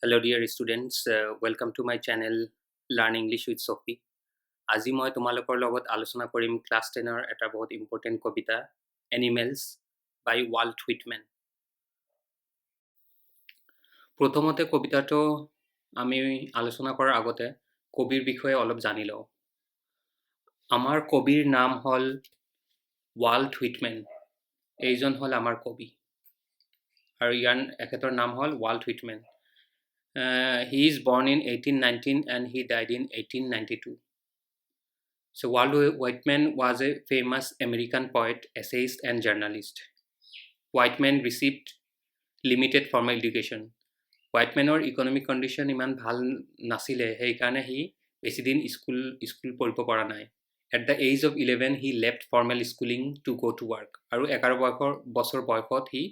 Hello dear students, welcome to my channel Learn English with Sophie. আজি মই তোমালোকৰ লগত আলোচনা কৰিম ক্লাছ 10ৰ এটা বহুত ইম্পৰ্টেণ্ট কবিতা এনিমেলছ বাই ৱাল্ট হুইটমেন। প্ৰথমতে কবিতাটো আমি আলোচনা কৰাৰ আগতে কবিৰ বিষয়ে অলপ জানি লওঁ। আমাৰ কবিৰ নাম হ'ল ৱাল্ট হুইটমেন। এইজন হ'ল আমাৰ কবি আৰু এখেতৰ নাম হ'ল Walt Whitman. He is born in 1819 and he died in 1892. So Walt Whitman was a famous American poet, essayist and journalist. Whitman received limited formal education. Whitmanor economic condition iman bhal nasile hei karone hi beshi din school poribo para nai. At the age of 11 he left formal schooling to go to work. Aru 11 বছৰ বয়সত hi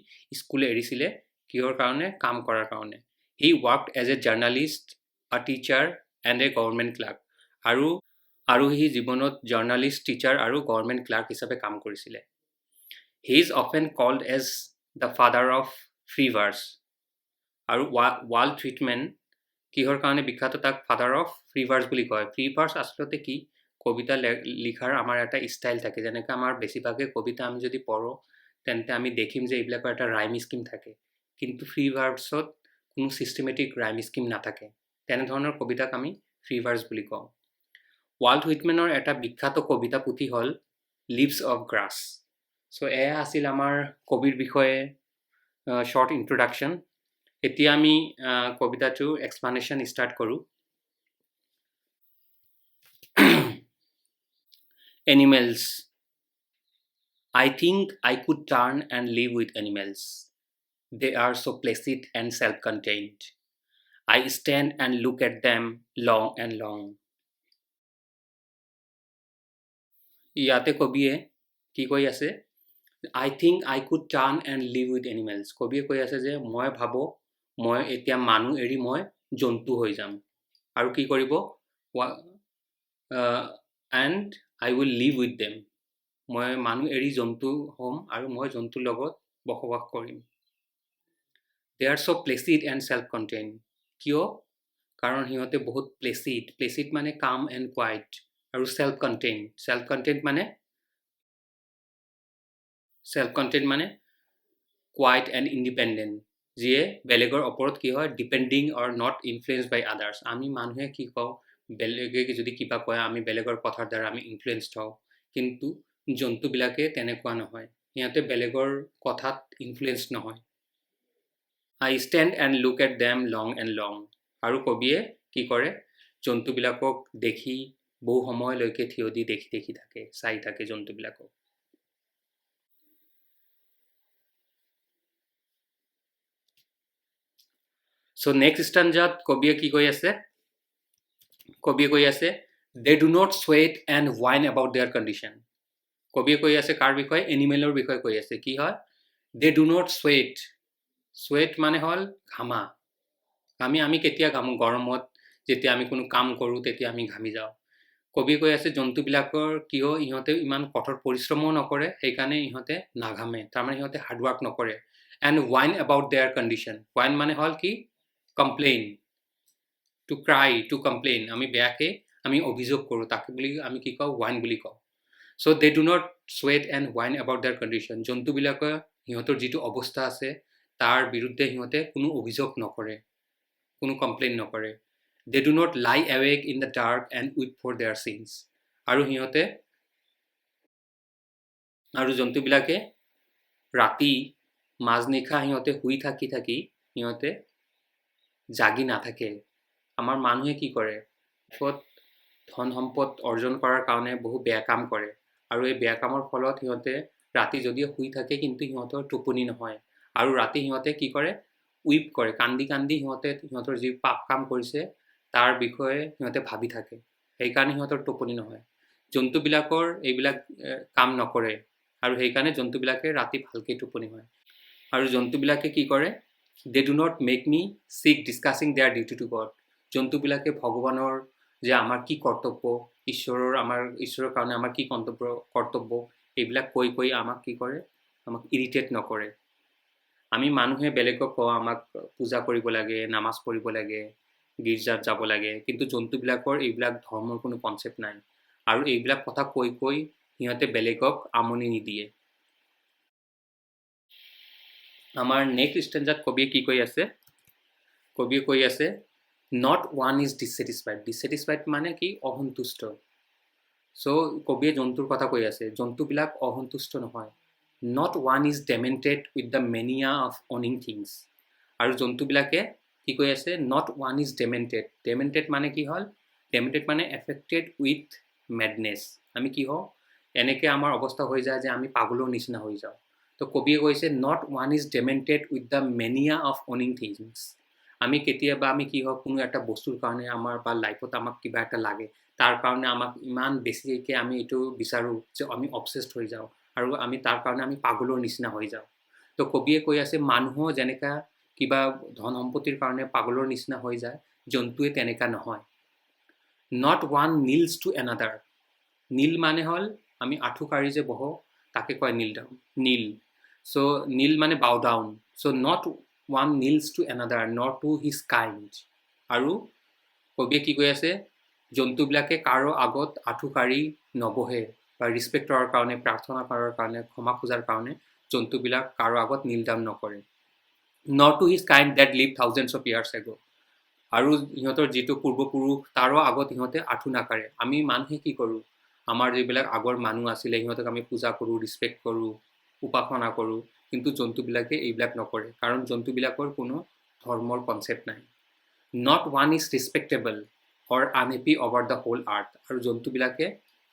school এৰিছিলে কিহৰ কাৰণে কাম কৰাৰ কাৰণে। He worked as a journalist, a teacher and a government clerk. আৰু he জীৱনত journalist, teacher আৰু গভৰ্ণমেণ্ট ক্লাৰ্ক হিচাপে কাম কৰিছিলে। He is often called as the father of free verse. আৰু ৱাল্ট হুইটমেন কিহৰ কাৰণে বিখ্যাত তাক ফাদাৰ অফ ফ্ৰী ভাৰ্ছ বুলি কয়। ফ্ৰী ভাৰ্ছ আচলতে কি, কবিতা লিখাৰ আমাৰ এটা ষ্টাইল থাকে। যেনেকৈ আমাৰ বেছিভাগে কবিতা আমি যদি পঢ়োঁ তেন্তে আমি দেখিম যে এইবিলাকৰ এটা ৰাইম স্কিম থাকে, কিন্তু ফ্ৰী ভাৰ্ছত কোনো ছিষ্টেমেটিক ৰাইম স্কিম নাথাকে। তেনেধৰণৰ কবিতাক আমি ফ্ৰী ভাৰ্ছ বুলি কওঁ। ৱাল্ট হুইটমেনৰ এটা বিখ্যাত কবিতা পুথি হ'ল লিভছ অফ গ্ৰাছ। চ' এয়া আছিল আমাৰ কবিৰ বিষয়ে শ্বৰ্ট ইন্ট্ৰডাকশ্যন। এতিয়া আমি কবিতাটোৰ এক্সপ্লানেশ্যন ষ্টাৰ্ট কৰোঁ। Animals. I think I could turn and live with animals. They are so placid and self-contained. I stand and look at them long and long. ইয়াতে কবিয়ে কি কৈ আছে, I think I could turn and live with animals. কবিয়ে কৈ আছে যে মই ভাবোঁ মই এতিয়া মানুহ এৰি মই জন্তু হৈ যাম আৰু কি কৰিব, and I will live with them. মই মানুহ এৰি জন্তু হ'ম আৰু মই জন্তুৰ লগত বসবাস কৰিম। They are so placid and self-contained. কিয়? কাৰণ সিহঁতে বহুত প্লেচিড মানে calm and quiet, আৰু self contained মানে quiet and independent, যিয়ে বেলেগৰ ওপৰত কি হয় depending or not influence by others. আমি মানুহে কি কওঁ, বেলেগে যদি কিবা কয় আমি বেলেগৰ কথাৰ দ্বাৰা আমি ইনফ্লুৱেঞ্চড হওঁ, কিন্তু জন্তুবিলাকে তেনেকুৱা নহয়, সিহঁতে বেলেগৰ কথাত ইনফ্লুৱেঞ্চ নহয়। I stand and look at them long and long. আৰু কবিয়ে কি কৰে, জন্তুবিলাকক দেখি বহু সময়লৈকে থিয় দি দেখি থাকে, চাই থাকে জন্তুবিলাকক। So next stanzat কবিয়ে কি কৈ আছে, কবিয়ে কৈ আছে they do not sweat and whine about their condition. কবিয়ে কৈ আছে কাৰ বিষয়ে, এনিমেলৰ বিষয়ে কৈ আছে। কি হয়, they do not sweat মানে হ'ল ঘামা। আমি কেতিয়া ঘামো, গৰমত যেতিয়া আমি কোনো কাম কৰোঁ তেতিয়া আমি ঘামি যাওঁ। কবিয়ে কৈ আছে জন্তুবিলাকৰ কিয় ইহঁতে ইমান কঠোৰ পৰিশ্ৰমো নকৰে, সেইকাৰণে ইহঁতে নাঘামে, তাৰমানে ইহঁতে হাৰ্ডৱাৰ্ক নকৰে। and whine about their condition. whine মানে হ'ল কি, complain, to cry, to complain, আমি বেয়াকে আমি অভিযোগ কৰোঁ, তাকে বুলি আমি কি কওঁ, whine বুলি কওঁ। So they do not sweat and whine about their condition. জন্তুবিলাকে সিহঁতৰ যিটো অৱস্থা আছে তাৰ বিৰুদ্ধে সিহঁতে কোনো অভিযোগ নকৰে, কোনো কমপ্লেইন নকৰে। They do not lie awake in the dark and weep for their sins. আৰু জন্তুবিলাকে ৰাতি মাজনিশা সিহঁতে শুই থাকি সিহঁতে জাগি নাথাকে। আমাৰ মানুহে কি কৰে, ধন সম্পদ অৰ্জন কৰাৰ কাৰণে বহু বেয়া কাম কৰে, আৰু এই বেয়া কামৰ ফলত সিহঁতে ৰাতি যদিও শুই থাকে কিন্তু সিহঁতৰ টোপনি নহয়, আৰু ৰাতি সিহঁতে কি কৰে, উইপ কৰে, কান্দি সিহঁতৰ যি পাপ কাম কৰিছে তাৰ বিষয়ে সিহঁতে ভাবি থাকে, সেইকাৰণে সিহঁতৰ টোপনি নহয়। জন্তুবিলাকৰ এইবিলাক কাম নকৰে, আৰু সেইকাৰণে জন্তুবিলাকে ৰাতি ভালকৈ টোপনি হয়। আৰু জন্তুবিলাকে কি কৰে, they do not make me sick discussing their duty to God. জন্তুবিলাকে ভগৱানৰ যে আমাৰ কি কৰ্তব্য, ঈশ্বৰৰ কাৰণে আমাৰ কি কৰ্তব্য, এইবিলাক কৈ আমাক কি কৰে, আমাক ইৰিটেট নকৰে। আমি মানুহে বেলেগক কওঁ আমাক পূজা কৰিব লাগে, নামাজ পঢ়িব লাগে, গীৰ্জাত যাব লাগে, কিন্তু জন্তুবিলাকৰ এইবিলাক ধৰ্মৰ কোনো কনচেপ্ট নাই আৰু এইবিলাক কথা কৈ কৈ সিহঁতে বেলেগক আমনি নিদিয়ে। আমাৰ নেক্সট ষ্টেঞ্জাত কবিয়ে কি কৈ আছে? কবিয়ে কৈ আছে নট ওৱান ইজ ডিছছেটিছফাইড। ডিছছেটিছফাইড মানে কি? অসন্তুষ্ট। চ' কবিয়ে জন্তুৰ কথা কৈ আছে, জন্তুবিলাক অসন্তুষ্ট নহয়। Not one is demented with the mania of owning things. আৰু জন্তুবিলাকে কি কৈ আছে? Not one is demented. Demented মানে কি হ'ল? ডেমেণ্টেড মানে এফেক্টেড উইথ মেডনেছ। আমি কি হওঁ? এনেকৈ আমাৰ অৱস্থা হৈ যায় যে আমি পাগলৰ নিচিনা হৈ যাওঁ। তো কবিয়ে কৈছে not one is demented with the mania of owning things. আমি কেতিয়াবা আমি কি হওক, কোনো এটা বস্তুৰ কাৰণে আমাৰ বা লাইফত আমাক কিবা এটা লাগে, তাৰ কাৰণে আমাক ইমান বেছিকৈ আমি এইটো বিচাৰোঁ যে আমি অবচেছড হৈ যাওঁ আৰু আমি তাৰ কাৰণে আমি পাগলৰ নিচিনা হৈ যাওঁ। তো কবিয়ে কৈ আছে মানুহো যেনেকা কিবা ধন সম্পত্তিৰ কাৰণে পাগলৰ নিচিনা হৈ যায়, জন্তুৱে তেনেকা নহয়। Not one kneels to another. Kneel মানে হ'ল আমি আঁঠুকাঢ়ি যে বহো, তাকে কয় নীল ডাউন, নীল। চ' নীল মানে bow down. So' not one kneels to another not to his kind. আৰু কবিয়ে কি কৈ আছে? জন্তুবিলাকে কাৰো আগত আঁঠুকাঢ়ি নবহে বা ৰিছপেক্ট কৰাৰ কাৰণে, প্ৰাৰ্থনা কৰাৰ কাৰণে, ক্ষমা খোজাৰ কাৰণে জন্তুবিলাক কাৰো আগত নীল ডাউন নকৰে। Not to his kind that lived thousands of years ago. আৰু সিহঁতৰ যিটো পূৰ্বপুৰুষ, তাৰো আগত সিহঁতে আঁঠু নাকাঢ়ে। আমি মানুহে কি কৰোঁ? আমাৰ যিবিলাক আগৰ মানুহ আছিলে সিহঁতক আমি পূজা কৰোঁ, ৰিছপেক্ট কৰোঁ, উপাসনা কৰোঁ, কিন্তু জন্তুবিলাকে এইবিলাক নকৰে, কাৰণ জন্তুবিলাকৰ কোনো ধৰ্মৰ কনচেপ্ট নাই। Not one is respectable or unhappy over the whole earth. আৰু জন্তুবিলাকে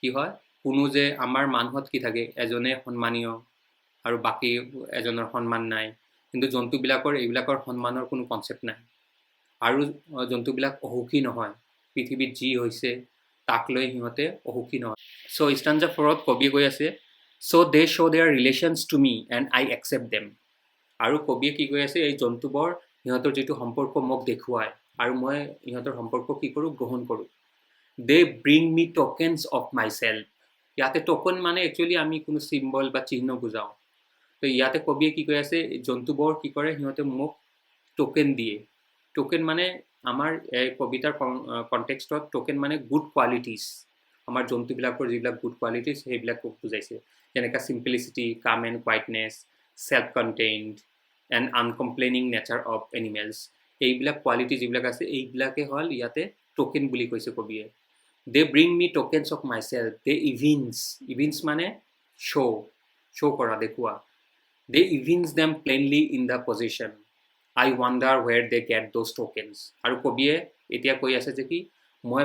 কি হয়? কোনো যে আমাৰ মানুহত কি থাকে, এজনে সন্মানীয় আৰু বাকী এজনৰ সন্মান নাই, কিন্তু জন্তুবিলাকৰ এইবিলাকৰ সন্মানৰ কোনো কনচেপ্ট নাই। আৰু জন্তুবিলাক অসুখী নহয়। পৃথিৱীত যি হৈছে তাক লৈ সিহঁতে অসুখী নহয়। চ' ষ্টাঞ্জা 4ত কবিয়ে কৈ আছে so' they show' their relations to me and I accept them. আৰু কবিয়ে কি কৈ আছে? এই জন্তুবোৰ সিহঁতৰ যিটো সম্পৰ্ক মোক দেখুৱায় আৰু মই ইহঁতৰ সম্পৰ্ক কি কৰোঁ? গ্ৰহণ কৰোঁ। They bring me tokens of myself. ইয়াতে ট'কেন মানে একচুৱেলি আমি কোনো চিম্বল বা চিহ্ন বুজাওঁ। তো ইয়াতে কবিয়ে কি কৈ আছে? জন্তুবোৰ কি কৰে? সিহঁতে মোক টোকেন দিয়ে। টোকেন মানে আমাৰ এই কবিতাৰ কনটেক্সটত টোকেন মানে গুড কোৱালিটিজ। আমাৰ জন্তুবিলাকৰ যিবিলাক গুড কোৱালিটিজ সেইবিলাকক বুজাইছে, যেনেকৈ simplicity, calm and quietness, self contained and uncomplaining nature of animals. এইবিলাক কোৱালিটি যিবিলাক আছে এইবিলাকে হ'ল ইয়াতে টোকেন বুলি কৈছে কবিয়ে। They bring me tokens of myself. They evince. Evince মানে শ্ব' কৰা, দেখুওৱা। They evince them plainly in the possession. I wonder where they get those tokens. আৰু কবিয়ে এতিয়া কৈ আছে যে কি? মই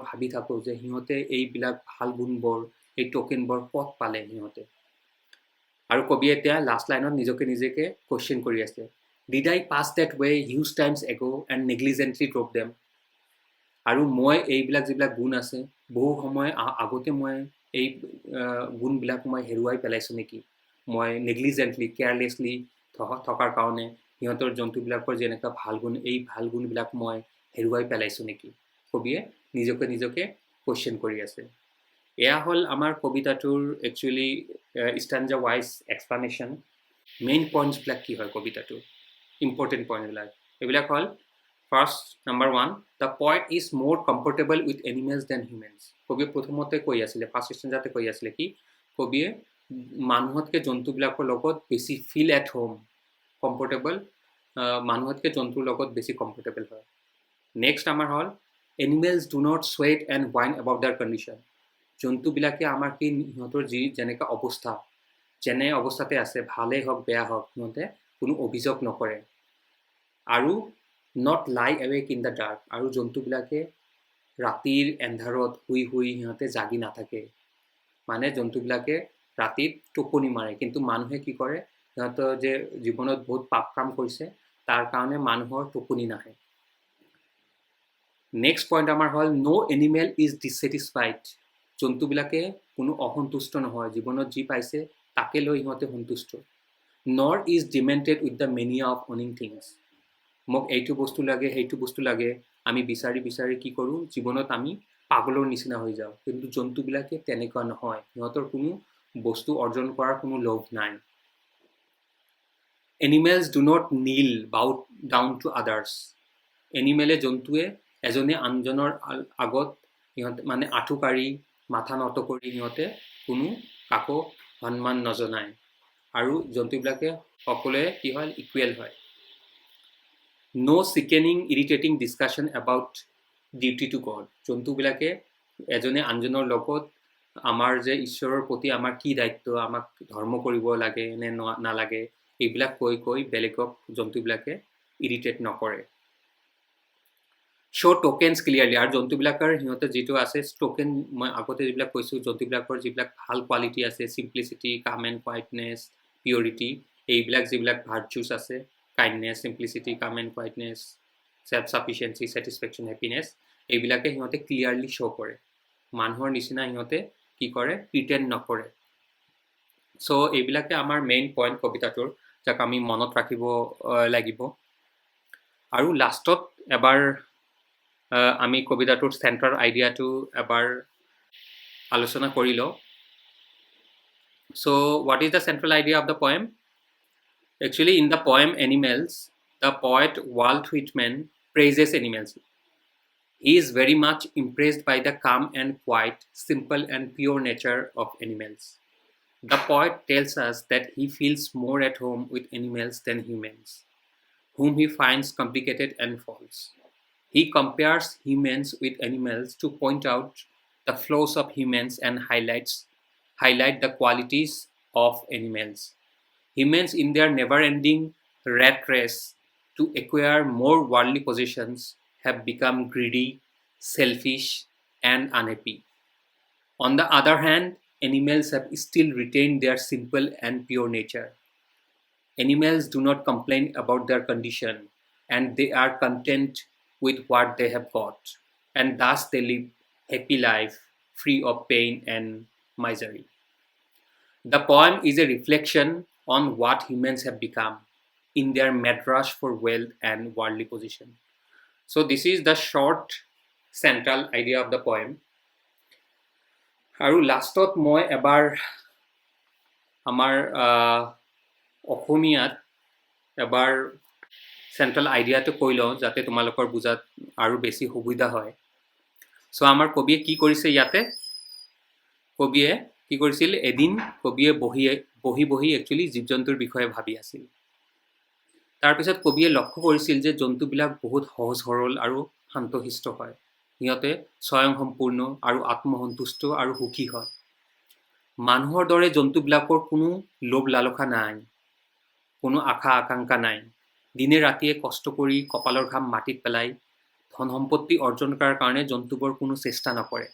ভাবি থাকোঁ যে সিহঁতে এইবিলাক ভাল গুণবোৰ, এই টোকেনবোৰ ক'ত পালে সিহঁতে। আৰু কবিয়ে এতিয়া লাষ্ট লাইনত নিজকে কুৱেশ্যন কৰি আছে, did I pass that way huge times ago and negligently drop them. আৰু মই এইবিলাক যিবিলাক গুণ আছে, বহু সময় আগতে মই এই গুণবিলাক মই হেৰুৱাই পেলাইছোঁ নেকি? মই নেগলিজেণ্টলি, কেয়াৰলেছলি থকাৰ কাৰণে সিহঁতৰ জন্তুবিলাকৰ যেনেকুৱা ভাল গুণ, এই ভাল গুণবিলাক মই হেৰুৱাই পেলাইছোঁ নেকি? কবিয়ে নিজকে কুৱেশ্যন কৰি আছে। এয়া হ'ল আমাৰ কবিতাটোৰ actually stanza wise explanation. Main পইণ্টছবিলাক কি হয় কবিতাটোৰ? ইম্পৰ্টেণ্ট পইণ্টবিলাক এইবিলাক হ'ল, first number 1, the poet is more comfortable with animals than humans. কবিয়ে প্ৰথমতে কৈ আছিলে, ফাৰ্ষ্ট ষ্টেঞ্জাতে কৈ আছিলে কি? কবিয়ে মানুহতকৈ জন্তুবিলাকৰ লগত বেছি ফিল এট হোম, কমফৰ্টেবল, মানুহতকৈ জন্তুৰ লগত বেছি কমফৰ্টেবল হয়। নেক্সট আমাৰ হ'ল, animals do not sweat and whine about their condition. জন্তুবিলাকে আমাৰ কি সিহঁতৰ যেনেকুৱা অৱস্থা, যেনে অৱস্থাতে আছে, ভালেই হওক বেয়া হওক, সিহঁতে কোনো অভিযোগ নকৰে। আৰু নট লাই এৱেক ইন দ্য ডাৰ্ক। আৰু জন্তুবিলাকে ৰাতিৰ এন্ধাৰত শুই সিহঁতে জাগি নাথাকে। মানে জন্তুবিলাকে ৰাতিত টোপনি মাৰে, কিন্তু মানুহে কি কৰে? সিহঁতৰ যে জীৱনত বহুত পাপ কাম কৰিছে, তাৰ কাৰণে মানুহৰ টোপনি নাহে। নেক্সট পইণ্ট আমাৰ হ'ল, ন' এনিমেল ইজ ডিছছেটিছফাইড। জন্তুবিলাকে কোনো অসন্তুষ্ট নহয়, জীৱনত যি পাইছে তাকে লৈ সিহঁতে সন্তুষ্ট। Nor is demented with the mania of owning things. মোক এইটো বস্তু লাগে, সেইটো বস্তু লাগে, আমি বিচাৰি কি কৰোঁ? জীৱনত আমি পাগলৰ নিচিনা হৈ যাওঁ। কিন্তু জন্তুবিলাকে তেনেকুৱা নহয়, সিহঁতৰ কোনো বস্তু অৰ্জন কৰাৰ কোনো লোভ নাই। Animals do not kneel, bow down to others. এনিমেলে জন্তুৱে এজনে আনজনৰ আগত সিহঁতে মানে আঁঠু কাঢ়ি মাথা নত কৰি সিহঁতে কোনো কাকো সন্মান নজনায় আৰু জন্তুবিলাকে সকলোৱে কি হয় ইকুৱেল হয় no sickening irritating discussion about duty to God জন্তুবিলাকে এজনে আনজনৰ লগত আমাৰ যে ঈশ্বৰৰ প্ৰতি আমাৰ কি দায়িত্ব আমাক ধৰ্ম কৰিব লাগে নে নালাগে এইবিলাক কৈ বেলেগক জন্তুবিলাকে ইৰিটেট নকৰে show tokens clearly আৰু জন্তুবিলাকৰ সিহঁতে যিটো আছে টোকেন মই আগতে যিবিলাক কৈছোঁ জন্তুবিলাকৰ যিবিলাক ভাল কোৱালিটি আছে চিম্পলিচিটি কাম এণ্ড কোৱাইটনেছ পিউৰিটি এইবিলাক যিবিলাক ভাৰ্চুছ আছে kindness চিম্পলিচিটি calm and কোৱাইটনেছ self চাফিচিয়েঞ্চি satisfaction happiness এইবিলাকে সিহঁতে ক্লিয়াৰলি শ্ব' কৰে মানুহৰ নিচিনা সিহঁতে কি কৰে প্ৰিটেণ্ড নকৰে চ' এইবিলাকে আমাৰ মেইন পইণ্ট কবিতাটোৰ যাক আমি মনত ৰাখিব লাগিব আৰু লাষ্টত এবাৰ আমি কবিতাটোৰ চেণ্ট্ৰেল আইডিয়াটো এবাৰ আলোচনা কৰি লওঁ So what is the central idea of the poem? Actually in the poem Animals, the poet Walt Whitman praises animals. He is very much impressed by the calm and quiet, simple and pure nature of animals. The poet tells us that he feels more at home with animals than humans, whom he finds complicated and false. He compares humans with animals to point out the flaws of humans and highlight the qualities of animals. Humans in their never-ending rat race to acquire more worldly possessions have become greedy, selfish, and unhappy. On the other hand, animals have still retained their simple and pure nature. Animals do not complain about their condition, and they are content with what they have got, and thus they live happy life free of pain and misery. The poem is a reflection on what humans have become in their mad rush for wealth and worldly position. So this is the short central idea of the poem. আৰু লাষ্টত মই এবাৰ আমাৰ অসমীয়াত এবাৰ central আইডিয়াটো কৈ লওঁ যাতে তোমালোকৰ বুজাত আৰু বেছি সুবিধা হয় চ' আমাৰ কবিয়ে কি কৰিছে ইয়াতে কবিয়ে কি কৰিছিল এদিন কবিয়ে বহি একচুৱেলি জীৱ জন্তুৰ বিষয়ে ভাবি আছিল তাৰপিছত কবিয়ে লক্ষ্য কৰিছিল যে জন্তুবিলাক বহুত সহজ সৰল আৰু শান্তশিষ্ট হয় সিহঁতে স্বয়ংসম্পূৰ্ণ আৰু আত্মসন্তুষ্ট আৰু সুখী হয় মানুহৰ দৰে জন্তুবিলাকৰ কোনো লোভ লালসা নাই কোনো আশা আকাংক্ষা নাই দিনে ৰাতিয়ে কষ্ট কৰি কপালৰ ঘাম মাটিত পেলাই ধন সম্পত্তি অৰ্জন কৰাৰ কাৰণে জন্তুবোৰ কোনো চেষ্টা নকৰে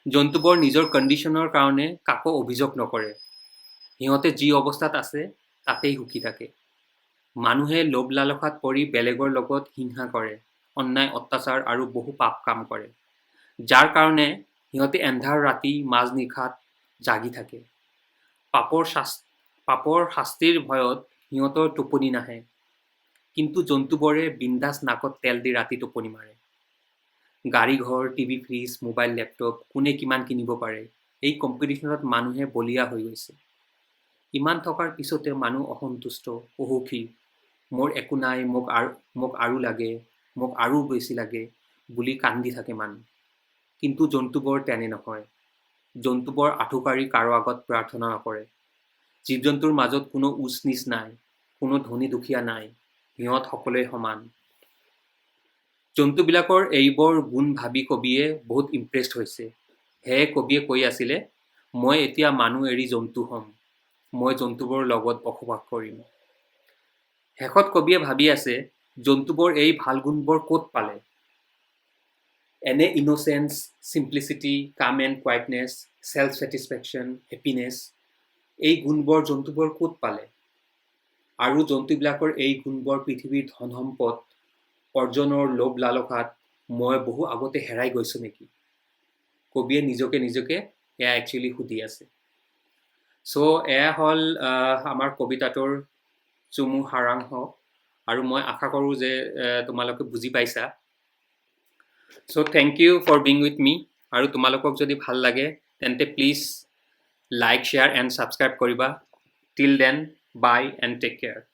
জন্তুবোৰ নিজৰ কণ্ডিশ্যনৰ কাৰণে কাকো অভিযোগ নকৰে সিহঁতে যি অৱস্থাত আছে তাতেই সুখী থাকে মানুহে লোভ লালসাত পৰি বেলেগৰ লগত হিংসা কৰে অন্যায় অত্যাচাৰ আৰু বহু পাপ কাম কৰে যাৰ কাৰণে সিহঁতে এন্ধাৰ ৰাতি মাজ নিশাত জাগি থাকে পাপৰ শাস্তিৰ ভয়ত সিহঁতৰ টোপনি নাহে কিন্তু জন্তুবোৰে বিন্দাছ নাকত তেল দি ৰাতি টোপনি মাৰে গাড়ী ঘৰ টিভি ফ্ৰিজ মোবাইল লেপটপ কোনে কিমান কিনিব পাৰে এই কম্পিটিশ্যনত মানুহে বলিয়া হৈ গৈছে ইমান থকাৰ পিছতে মানুহ অসন্তুষ্ট অসুখী মোৰ একো নাই মোক আৰু লাগে মোক আৰু বেছি লাগে বুলি কান্দি থাকে মানুহ কিন্তু জন্তুবোৰ তেনে নহয় জন্তুবোৰ আঁঠুকাৰি কাৰো আগত প্ৰাৰ্থনা নকৰে জীৱ জন্তুৰ মাজত কোনো উচ নিচ নাই কোনো ধনী দুখীয়া নাই সিহঁত সকলোৱে সমান জন্তুবিলাকৰ এইবোৰ গুণ ভাবি কবিয়ে বহুত ইমপ্ৰেছড হৈছে সেয়ে কবিয়ে কৈ আছিলে মই এতিয়া মানুহ এৰি জন্তু হ'ম মই জন্তুবোৰৰ লগত বসবাস কৰিম শেষত কবিয়ে ভাবি আছে জন্তুবোৰ এই ভাল গুণবোৰ ক'ত পালে এনে ইন'চেন্স চিম্পলিচিটি calm and কোৱাইটনেছ self satisfaction happiness এই গুণবোৰ জন্তুবোৰ ক'ত পালে আৰু জন্তুবিলাকৰ এই গুণবোৰ পৃথিৱীৰ ধন সম্পদ অৰ্জনৰ লোভ লালসাত মই বহু আগতে হেৰাই গৈছোঁ নেকি কবিয়ে নিজকে এয়া একচুৱেলি সুধি আছে চ' এয়া হ'ল আমাৰ কবিতাটোৰ চুমু সাৰাংশ আৰু মই আশা কৰোঁ যে তোমালোকে বুজি পাইছা so' thank you for being with me আৰু তোমালোকক যদি ভাল লাগে তেন্তে please like share and subscribe কৰিবা till then Bye and take care.